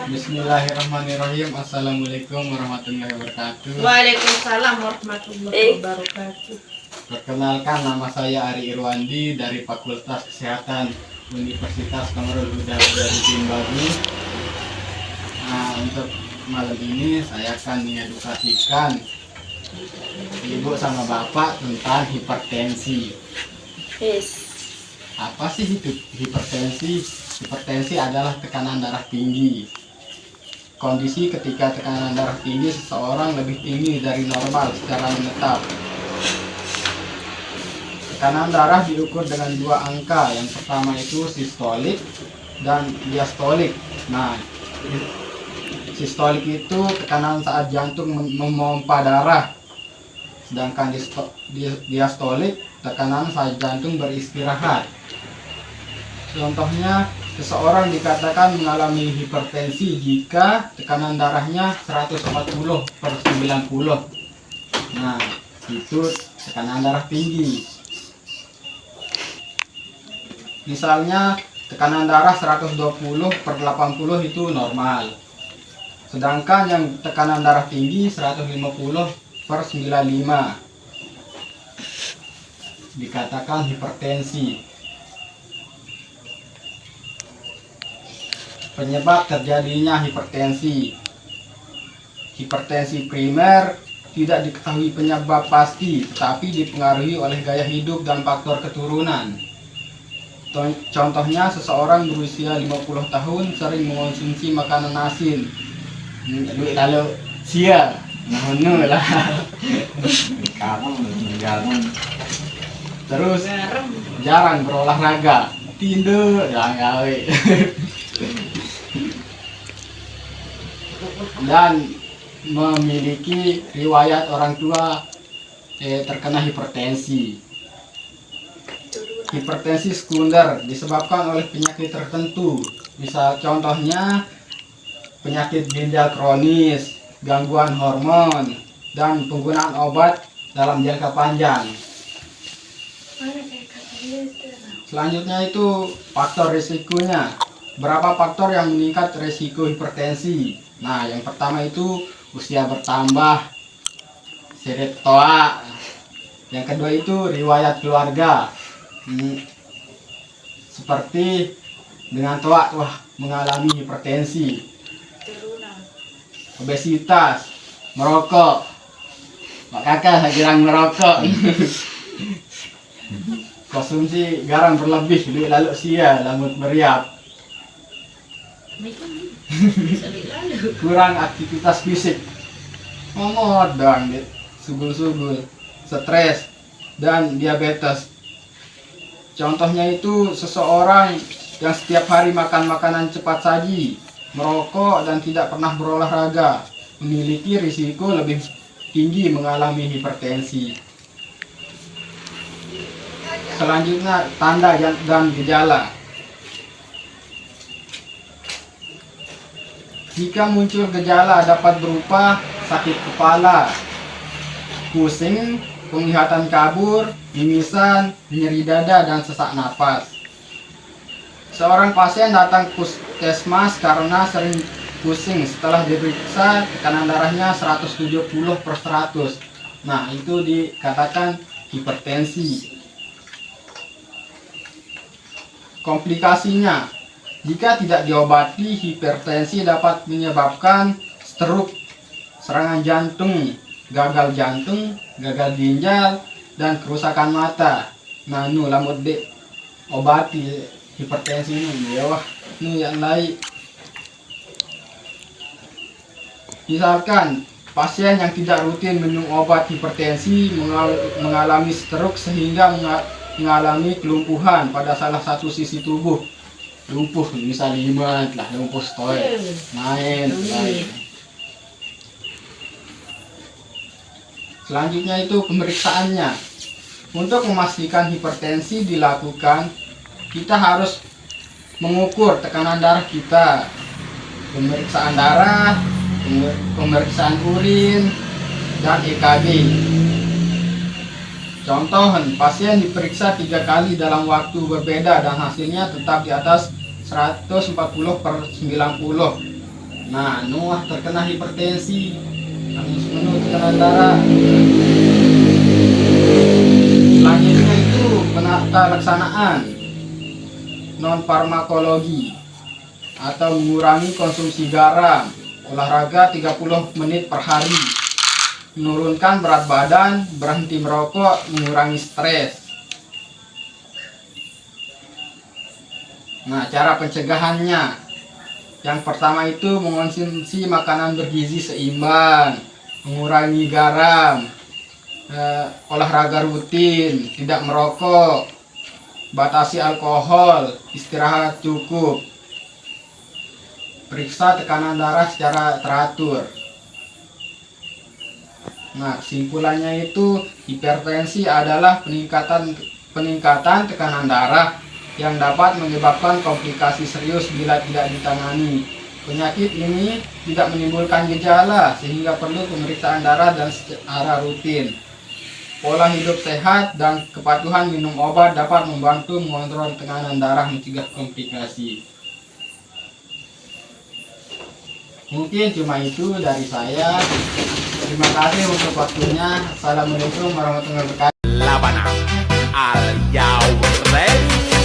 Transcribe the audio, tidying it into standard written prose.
Bismillahirrahmanirrahim. Assalamualaikum warahmatullahi wabarakatuh. Waalaikumsalam warahmatullahi wabarakatuh. Perkenalkan, nama saya Ari Irwandi dari Fakultas Kesehatan Universitas Kamarul Huda dari Timbagu. Nah, untuk malam ini saya akan mengedukasikan ibu sama bapak tentang hipertensi. Apa sih itu hipertensi? Hipertensi adalah tekanan darah tinggi. Kondisi ketika tekanan darah tinggi seseorang lebih tinggi dari normal secara menetap. Tekanan darah diukur dengan dua angka. Yang pertama itu sistolik dan diastolik. Nah, sistolik itu tekanan saat jantung memompa darah. Sedangkan diastolik tekanan saat jantung beristirahat. Contohnya, seseorang dikatakan mengalami hipertensi jika tekanan darahnya 140/90. Nah, itu tekanan darah tinggi. Misalnya, tekanan darah 120/80 itu normal. Sedangkan yang tekanan darah tinggi 150/95 dikatakan hipertensi. Penyebab terjadinya hipertensi. Hipertensi primer tidak diketahui penyebab pasti, tetapi dipengaruhi oleh gaya hidup dan faktor keturunan. Contohnya, seseorang berusia 50 tahun sering mengonsumsi makanan asin. Lalu sia, nah lah. Terus jarang berolahraga, tidur, gawe. Dan memiliki riwayat orang tua terkena hipertensi. Hipertensi sekunder disebabkan oleh penyakit tertentu. Misal contohnya penyakit ginjal kronis, gangguan hormon, dan penggunaan obat dalam jangka panjang. Selanjutnya itu faktor risikonya. Berapa faktor yang meningkat risiko hipertensi? Nah, yang pertama itu usia bertambah, seret toa. Yang kedua itu riwayat keluarga. Seperti dengan toa mengalami hipertensi, obesitas, merokok. Mak kakak saya jarang merokok. Konsumsi garam berlebih, lalu sia, lamut meriap. Kurang aktivitas fisik, ngodang, sugul-sugul, stres, dan diabetes. Contohnya itu seseorang yang setiap hari makan makanan cepat saji, merokok, dan tidak pernah berolahraga memiliki risiko lebih tinggi mengalami hipertensi. Selanjutnya, tanda dan gejala. Jika muncul gejala dapat berupa sakit kepala, pusing, penglihatan kabur, mimisan, nyeri dada, dan sesak napas. Seorang pasien datang ke puskesmas karena sering pusing. Setelah diperiksa, tekanan darahnya 170/100. Nah, itu dikatakan hipertensi. Komplikasinya, jika tidak diobati, hipertensi dapat menyebabkan stroke, serangan jantung, gagal ginjal, dan kerusakan mata. Nah, lamut dek obati hipertensi ini, ya yang lain. Misalkan pasien yang tidak rutin minum obat hipertensi mengalami stroke sehingga mengalami kelumpuhan pada salah satu sisi tubuh. Lumpuh, misal limat lah, lumpuh stoy, main. Selanjutnya itu pemeriksaannya. Untuk memastikan hipertensi dilakukan, kita harus mengukur tekanan darah kita, pemeriksaan darah, pemeriksaan urin, dan EKG. Contoh, pasien diperiksa 3 kali dalam waktu berbeda dan hasilnya tetap di atas 140/90. Nah, Noah terkena hipertensi, langsung penuh tekanan darah. Selanjutnya itu penata laksanaan non farmakologi atau mengurangi konsumsi garam, olahraga 30 menit per hari, menurunkan berat badan, berhenti merokok, mengurangi stres. Nah, cara pencegahannya, yang pertama itu mengonsumsi makanan bergizi seimbang, mengurangi garam, olahraga rutin, tidak merokok, batasi alkohol, istirahat cukup, periksa tekanan darah secara teratur. Nah, kesimpulannya itu hipertensi adalah peningkatan tekanan darah yang dapat menyebabkan komplikasi serius bila tidak ditangani. Penyakit ini tidak menimbulkan gejala sehingga perlu pemeriksaan darah dan secara rutin. Pola hidup sehat dan kepatuhan minum obat dapat membantu mengontrol tekanan darah, mencegah komplikasi. Mungkin cuma itu dari saya. Terima kasih untuk waktunya. Assalamualaikum warahmatullahi wabarakatuh. Labana al Yaureni.